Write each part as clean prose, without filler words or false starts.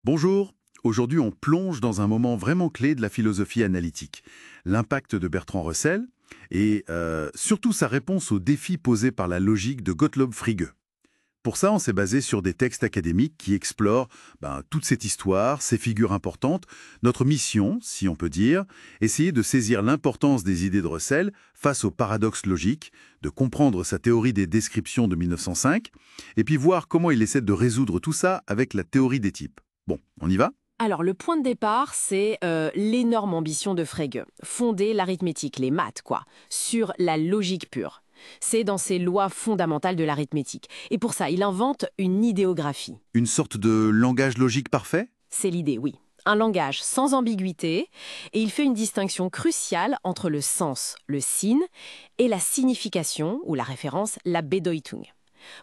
Bonjour, aujourd'hui on plonge dans un moment vraiment clé de la philosophie analytique, l'impact de Bertrand Russell et surtout sa réponse aux défis posés par la logique de Gottlob Frege. Pour ça, on s'est basé sur des textes académiques qui explorent toute cette histoire, ces figures importantes. Notre mission, si on peut dire, essayer de saisir l'importance des idées de Russell face aux paradoxes logiques, de comprendre sa théorie des descriptions de 1905, et puis voir comment il essaie de résoudre tout ça avec la théorie des types. Bon, on y va? Alors, le point de départ, c'est l'énorme ambition de Frege, fonder l'arithmétique, les maths, quoi, sur la logique pure. C'est dans ses lois fondamentales de l'arithmétique. Et pour ça, il invente une idéographie. Une sorte de langage logique parfait? C'est l'idée, oui. Un langage sans ambiguïté, et il fait une distinction cruciale entre le sens, le Sinn, et la signification, ou la référence, la Bedeutung.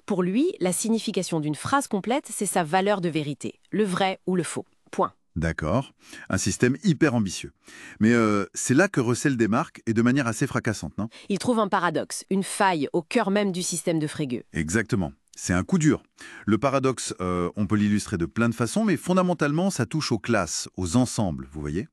Pour lui, la signification d'une phrase complète, c'est sa valeur de vérité, le vrai ou le faux. Point. D'accord, un système hyper ambitieux. Mais c'est là que Russell démarque et de manière assez fracassante, non? Il trouve un paradoxe, une faille au cœur même du système de Frege. Exactement. C'est un coup dur. Le paradoxe, on peut l'illustrer de plein de façons, mais fondamentalement, ça touche aux classes, aux ensembles, vous voyez?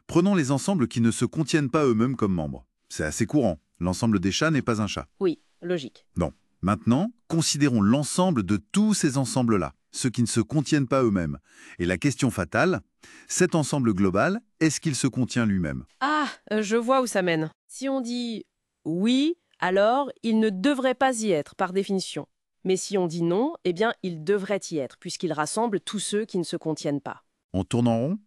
Prenons les ensembles qui ne se contiennent pas eux-mêmes comme membres. C'est assez courant. L'ensemble des chats n'est pas un chat. Oui, logique. Bon. Maintenant, considérons l'ensemble de tous ces ensembles-là, ceux qui ne se contiennent pas eux-mêmes. Et la question fatale, cet ensemble global, est-ce qu'il se contient lui-même? Ah, je vois où ça mène. Si on dit oui, alors il ne devrait pas y être, par définition. Mais si on dit non, eh bien, il devrait y être, puisqu'il rassemble tous ceux qui ne se contiennent pas. On tourne en rond?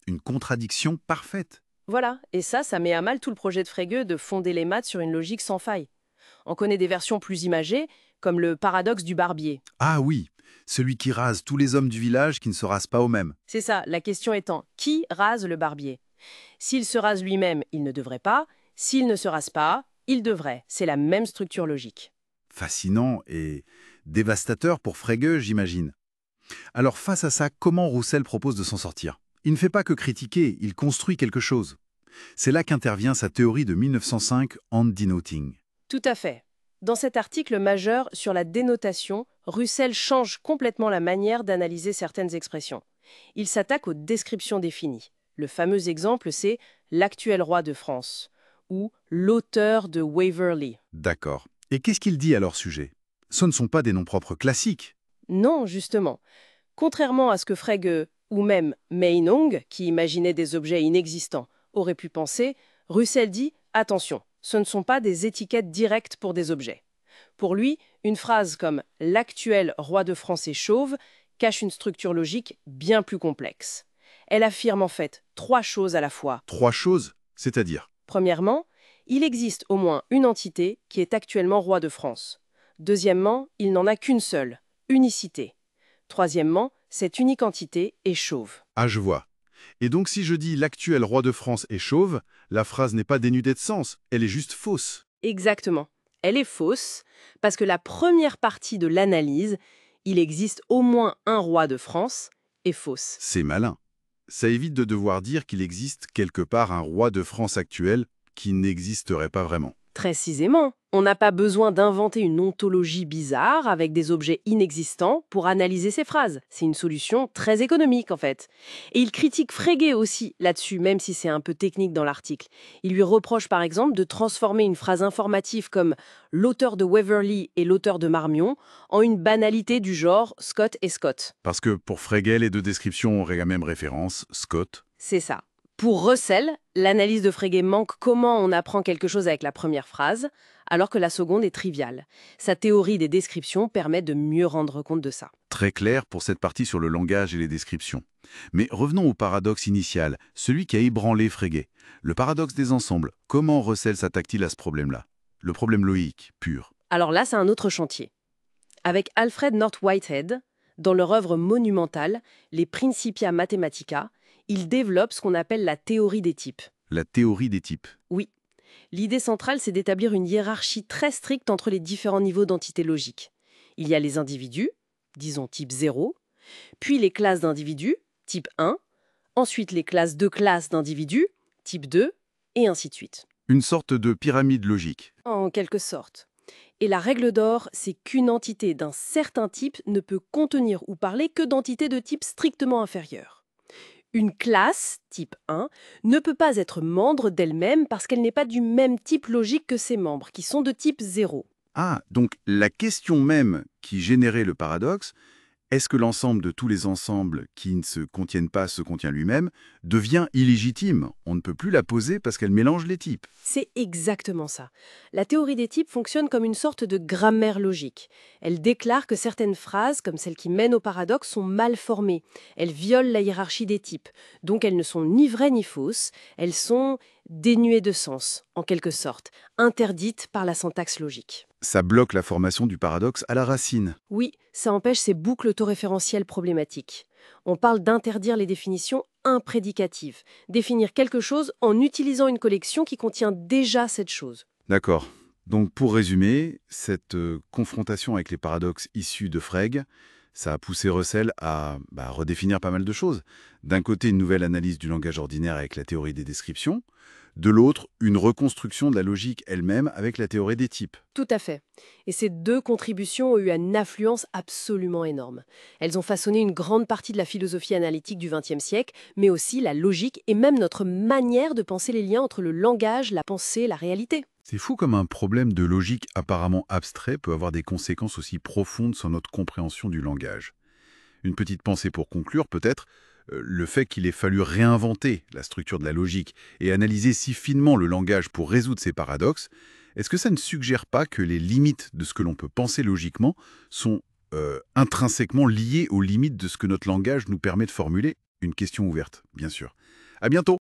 Une contradiction parfaite. Voilà, et ça met à mal tout le projet de Frege de fonder les maths sur une logique sans faille. On connaît des versions plus imagées, comme le paradoxe du barbier. Ah oui, celui qui rase tous les hommes du village qui ne se rasent pas eux-mêmes. C'est ça, la question étant, qui rase le barbier? S'il se rase lui-même, il ne devrait pas. S'il ne se rase pas, il devrait. C'est la même structure logique. Fascinant et dévastateur pour Frege, j'imagine. Alors face à ça, comment Roussel propose de s'en sortir? Il ne fait pas que critiquer, il construit quelque chose. C'est là qu'intervient sa théorie de 1905, hand-denoting. Tout à fait. Dans cet article majeur sur la dénotation, Russell change complètement la manière d'analyser certaines expressions. Il s'attaque aux descriptions définies. Le fameux exemple, c'est l'actuel roi de France ou l'auteur de Waverley. D'accord. Et qu'est-ce qu'il dit à leur sujet? Ce ne sont pas des noms propres classiques. Non, justement. Contrairement à ce que Frege ou même Meinong, qui imaginait des objets inexistants, aurait pu penser, Russell dit « Attention, ce ne sont pas des étiquettes directes pour des objets ». Pour lui, une phrase comme « L'actuel roi de France est chauve » cache une structure logique bien plus complexe. Elle affirme en fait trois choses à la fois. Trois choses, c'est-à-dire? Premièrement, il existe au moins une entité qui est actuellement roi de France. Deuxièmement, il n'en a qu'une seule, unicité. Troisièmement, cette unique entité est chauve. Ah, je vois. Et donc si je dis l'actuel roi de France est chauve, la phrase n'est pas dénudée de sens, elle est juste fausse. Exactement. Elle est fausse parce que la première partie de l'analyse, il existe au moins un roi de France, est fausse. C'est malin. Ça évite de devoir dire qu'il existe quelque part un roi de France actuel qui n'existerait pas vraiment. Précisément, on n'a pas besoin d'inventer une ontologie bizarre avec des objets inexistants pour analyser ces phrases. C'est une solution très économique en fait. Et il critique Frege aussi là-dessus, même si c'est un peu technique dans l'article. Il lui reproche par exemple de transformer une phrase informative comme l'auteur de Waverley et l'auteur de Marmion en une banalité du genre Scott et Scott. Parce que pour Frege, les deux descriptions auraient la même référence, Scott. C'est ça. Pour Russell, l'analyse de Frege manque comment on apprend quelque chose avec la première phrase, alors que la seconde est triviale. Sa théorie des descriptions permet de mieux rendre compte de ça. Très clair pour cette partie sur le langage et les descriptions. Mais revenons au paradoxe initial, celui qui a ébranlé Frege. Le paradoxe des ensembles. Comment Russell s'attaque-t-il à ce problème-là? Le problème logique, pur. Alors là, c'est un autre chantier. Avec Alfred North Whitehead, dans leur œuvre monumentale, Les Principia Mathematica, il développe ce qu'on appelle la théorie des types. La théorie des types. Oui. L'idée centrale, c'est d'établir une hiérarchie très stricte entre les différents niveaux d'entités logiques. Il y a les individus, disons type 0, puis les classes d'individus, type 1, ensuite les classes de classes d'individus, type 2, et ainsi de suite. Une sorte de pyramide logique. En quelque sorte. Et la règle d'or, c'est qu'une entité d'un certain type ne peut contenir ou parler que d'entités de type strictement inférieur. Une classe, type 1, ne peut pas être membre d'elle-même parce qu'elle n'est pas du même type logique que ses membres, qui sont de type 0. Ah, donc la question même qui générait le paradoxe, est-ce que l'ensemble de tous les ensembles qui ne se contiennent pas se contient lui-même, devient illégitime? On ne peut plus la poser parce qu'elle mélange les types. C'est exactement ça. La théorie des types fonctionne comme une sorte de grammaire logique. Elle déclare que certaines phrases, comme celles qui mènent au paradoxe, sont mal formées. Elles violent la hiérarchie des types. Donc elles ne sont ni vraies ni fausses. Elles sont dénuées de sens, en quelque sorte, interdites par la syntaxe logique. Ça bloque la formation du paradoxe à la racine. Oui, ça empêche ces boucles autoréférentielles problématiques. On parle d'interdire les définitions imprédicatives, définir quelque chose en utilisant une collection qui contient déjà cette chose. D'accord. Donc pour résumer, cette confrontation avec les paradoxes issus de Frege, ça a poussé Russell à redéfinir pas mal de choses. D'un côté, une nouvelle analyse du langage ordinaire avec la théorie des descriptions. De l'autre, une reconstruction de la logique elle-même avec la théorie des types. Tout à fait. Et ces deux contributions ont eu une influence absolument énorme. Elles ont façonné une grande partie de la philosophie analytique du XXe siècle, mais aussi la logique et même notre manière de penser les liens entre le langage, la pensée, la réalité. C'est fou comme un problème de logique apparemment abstrait peut avoir des conséquences aussi profondes sur notre compréhension du langage. Une petite pensée pour conclure, peut-être, le fait qu'il ait fallu réinventer la structure de la logique et analyser si finement le langage pour résoudre ces paradoxes, est-ce que ça ne suggère pas que les limites de ce que l'on peut penser logiquement sont intrinsèquement liées aux limites de ce que notre langage nous permet de formuler? Une question ouverte, bien sûr. À bientôt!